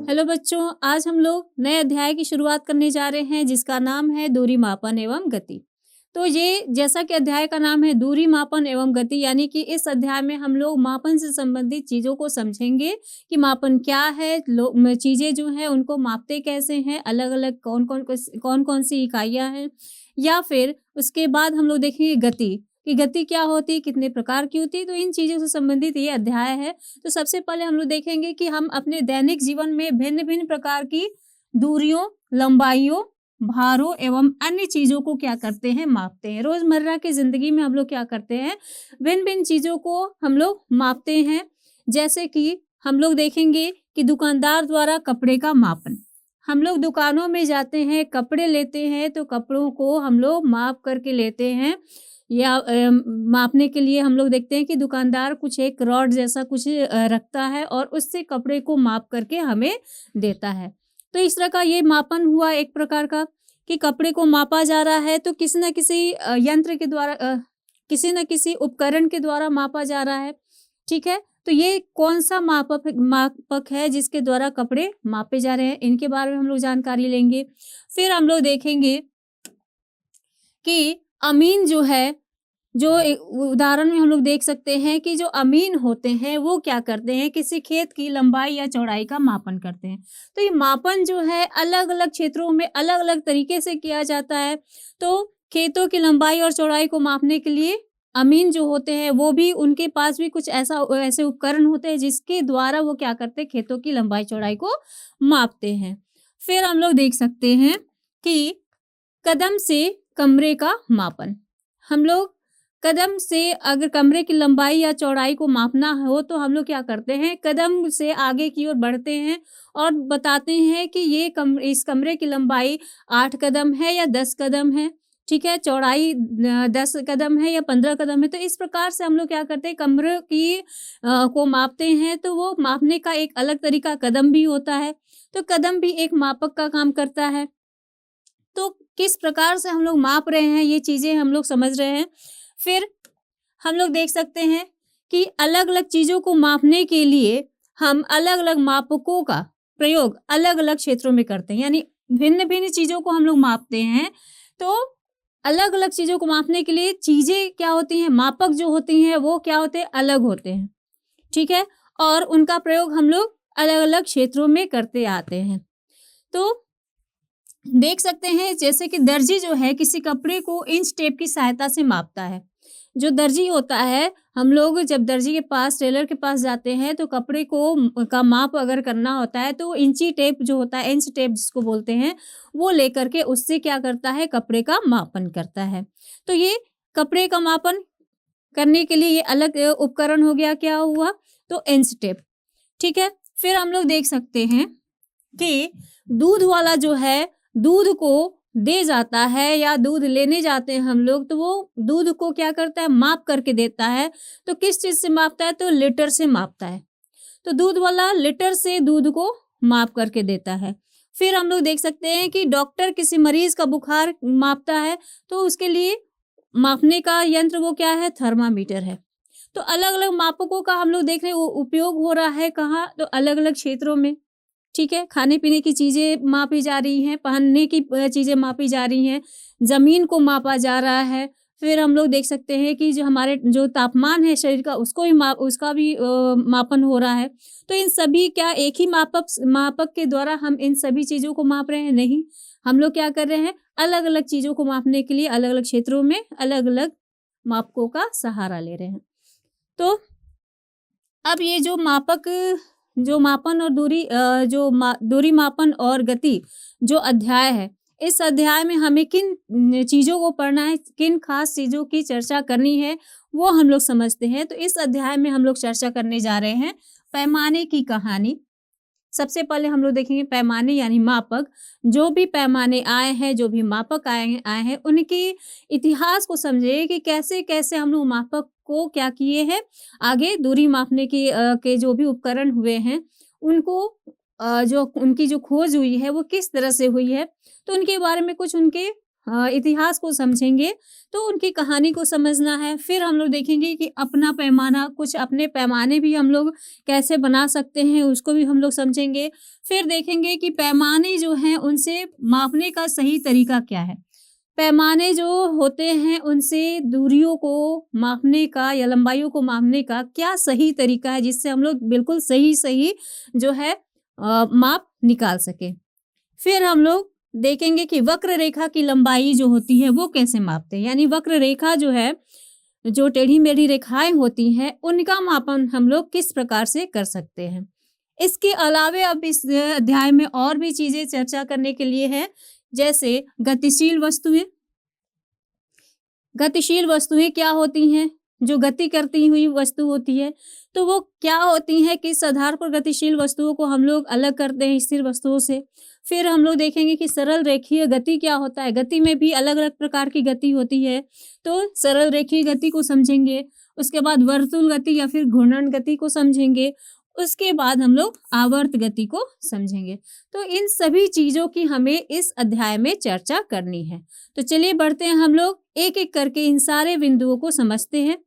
Hello बच्चों, आज हम लोग नए अध्याय की शुरुआत करने जा रहे हैं जिसका नाम है दूरी मापन एवं गति। तो ये जैसा कि अध्याय का नाम है दूरी मापन एवं गति, यानी कि इस अध्याय में हम लोग मापन से संबंधित चीज़ों को समझेंगे कि मापन क्या है, चीज़ें जो हैं उनको मापते कैसे हैं, अलग-अलग कौन-कौन सी इकाइयाँ हैं, या फिर उसके बाद हम लोग देखेंगे गति कि गति क्या होती है, कितने प्रकार की होती है। तो इन चीज़ों से संबंधित ये अध्याय है। तो सबसे पहले हम लोग देखेंगे कि हम अपने दैनिक जीवन में भिन्न-भिन्न प्रकार की दूरियों, लंबाइयों, भारों एवं अन्य चीज़ों को क्या करते हैं, मापते हैं। रोज़मर्रा की ज़िंदगी में हम लोग क्या करते हैं, भिन्न-भिन्न चीज़ों को हम लोग मापते हैं। जैसे कि हम लोग देखेंगे कि दुकानदार द्वारा कपड़े का मापन। हम लोग दुकानों में जाते हैं, कपड़े लेते हैं, तो कपड़ों को हम लोग माप करके लेते हैं, या मापने के लिए हम लोग देखते हैं कि दुकानदार कुछ एक रॉड जैसा कुछ रखता है और उससे कपड़े को माप करके हमें देता है। तो इस तरह का ये मापन हुआ एक प्रकार का कि कपड़े को मापा जा रहा है, तो किसी न किसी यंत्र के द्वारा, किसी न किसी उपकरण के द्वारा मापा जा रहा है, ठीक है? तो ये कौन-सा मापक है जिसके द्वारा कपड़े मापे जा रहे हैं, इनके बारे में हम लोग जानकारी लेंगे। फिर हम लोग देखेंगे कि अमीन जो है, जो उदाहरण में हम लोग देख सकते हैं कि जो अमीन होते हैं वो क्या करते हैं, किसी खेत की लंबाई या चौड़ाई का मापन करते हैं। तो ये मापन जो है अलग-अलग क्षेत्रों में अलग-अलग तरीके से किया जाता है। तो खेतों की लंबाई और चौड़ाई को मापने के लिए अमीन जो होते हैं वो भी, उनके पास भी कुछ ऐसे उपकरण होते हैं जिसके द्वारा वो क्या करते हैं, खेतों की लंबाई चौड़ाई को मापते हैं। फिर हम लोग देख सकते हैं कि कदम से कमरे का मापन। हम लोग कदम से अगर कमरे की लंबाई या चौड़ाई को मापना हो तो हम लोग क्या करते हैं, कदम से आगे की ओर बढ़ते हैं और बताते हैं कि इस कमरे की लंबाई 8 कदम है या 10 कदम है, ठीक है? चौड़ाई 10 कदम है या 15 कदम है। तो इस प्रकार से हम लोग क्या करते हैं, कमरे की को मापते हैं। तो वो मापने का एक अलग तरीका कदम भी होता है। तो कदम भी एक मापक का काम करता है। तो किस प्रकार से हम लोग माप रहे हैं, ये चीज़ें हम लोग समझ रहे हैं। फिर हम लोग देख सकते हैं कि अलग-अलग चीज़ों को मापने के लिए हम अलग-अलग मापकों का प्रयोग अलग-अलग क्षेत्रों में करते हैं। यानी भिन्न-भिन्न चीज़ों को हम लोग मापते हैं। तो अलग-अलग चीज़ों को मापने के लिए चीज़ें क्या होती हैं, मापक जो होती हैं वो क्या होते हैं, अलग होते हैं, ठीक है? और उनका प्रयोग हम लोग अलग-अलग क्षेत्रों में करते आते हैं। तो देख सकते हैं जैसे कि दर्जी जो है किसी कपड़े को इंच टेप की सहायता से मापता है। जो दर्जी होता है, हम लोग जब दर्जी के पास, टेलर के पास जाते हैं तो कपड़े को का माप अगर करना होता है तो इंची टेप जो होता है, इंच टेप जिसको बोलते हैं, वो लेकर के उससे क्या करता है, कपड़े का मापन करता है। तो ये कपड़े का मापन करने के लिए ये अलग उपकरण हो गया, क्या हुआ, तो इंच टेप, ठीक है? फिर हम लोग देख सकते हैं कि दूध वाला जो है, दूध को दे जाता है या दूध लेने जाते हैं हम लोग, तो वो दूध को क्या करता है, माप करके देता है। तो किस चीज़ से मापता है, तो लीटर से मापता है। तो दूध वाला लीटर से दूध को माप करके देता है। फिर हम लोग देख सकते हैं कि डॉक्टर किसी मरीज़ का बुखार मापता है, तो उसके लिए मापने का यंत्र वो क्या है, थर्मामीटर है। तो अलग-अलग मापकों का हम लोग देख रहे हैं उपयोग हो रहा है कहाँ, तो अलग-अलग क्षेत्रों में। ठीक है, खाने-पीने की चीज़ें मापी जा रही हैं, पहनने की चीज़ें मापी जा रही हैं, ज़मीन को मापा जा रहा है। फिर हम लोग देख सकते हैं कि जो हमारे जो तापमान है शरीर का, उसका भी मापन हो रहा है। तो इन सभी क्या एक ही मापक के द्वारा हम इन सभी चीज़ों को माप रहे हैं? नहीं, हम लोग क्या कर रहे हैं, अलग-अलग चीज़ों को मापने के लिए अलग-अलग क्षेत्रों में अलग-अलग मापकों का सहारा ले रहे हैं। तो अब ये जो मापन और दूरी मापन और गति जो अध्याय है, इस अध्याय में हमें किन चीज़ों को पढ़ना है, किन खास चीज़ों की चर्चा करनी है, वो हम लोग समझते हैं। तो इस अध्याय में हम लोग चर्चा करने जा रहे हैं पैमाने की कहानी। सबसे पहले हम लोग देखेंगे पैमाने यानी मापक। जो भी पैमाने आए हैं, जो भी मापक आए हैं, उनके इतिहास को समझिए कि कैसे-कैसे हम लोग मापक को क्या किए हैं, आगे दूरी मापने के जो भी उपकरण हुए हैं, उनको जो उनकी जो खोज हुई है, वो किस तरह से हुई है। तो उनके बारे में कुछ उनके इतिहास को समझेंगे तो उनकी कहानी को समझना है। फिर हम लोग देखेंगे कि अपना पैमाना, कुछ अपने पैमाने भी हम लोग कैसे बना सकते हैं, उसको भी हम लोग समझेंगे। फिर देखेंगे कि पैमाने जो हैं उनसे मापने का सही तरीका क्या है। पैमाने जो होते हैं उनसे दूरियों को मापने का या लंबाइयों को मापने का क्या सही तरीका है, जिससे हम लोग बिल्कुल सही-सही जो है माप निकाल सकें। फिर हम लोग देखेंगे कि वक्र रेखा की लंबाई जो होती है वो कैसे मापते हैं, यानी वक्र रेखा जो है, जो टेढ़ी-मेढ़ी रेखाएँ होती हैं, उनका मापन हम लोग किस प्रकार से कर सकते हैं। इसके अलावे अब इस अध्याय में और भी चीज़ें चर्चा करने के लिए है, जैसे गतिशील वस्तुएँ। गतिशील वस्तुएँ क्या होती हैं? जो गति करती हुई वस्तु होती है, तो वो क्या होती हैं, किस आधार पर गतिशील वस्तुओं को हम लोग अलग करते हैं स्थिर वस्तुओं से। फिर हम लोग देखेंगे कि सरल रेखीय गति क्या होता है, गति में भी अलग-अलग प्रकार की गति होती है, तो सरल रेखीय गति को समझेंगे। उसके बाद वर्तुल गति या फिर घूर्णन गति को समझेंगे। उसके बाद हम लोग आवर्त गति को समझेंगे। तो इन सभी चीज़ों की हमें इस अध्याय में चर्चा करनी है। तो चलिए बढ़ते हैं, हम लोग एक-एक करके इन सारे बिंदुओं को समझते हैं।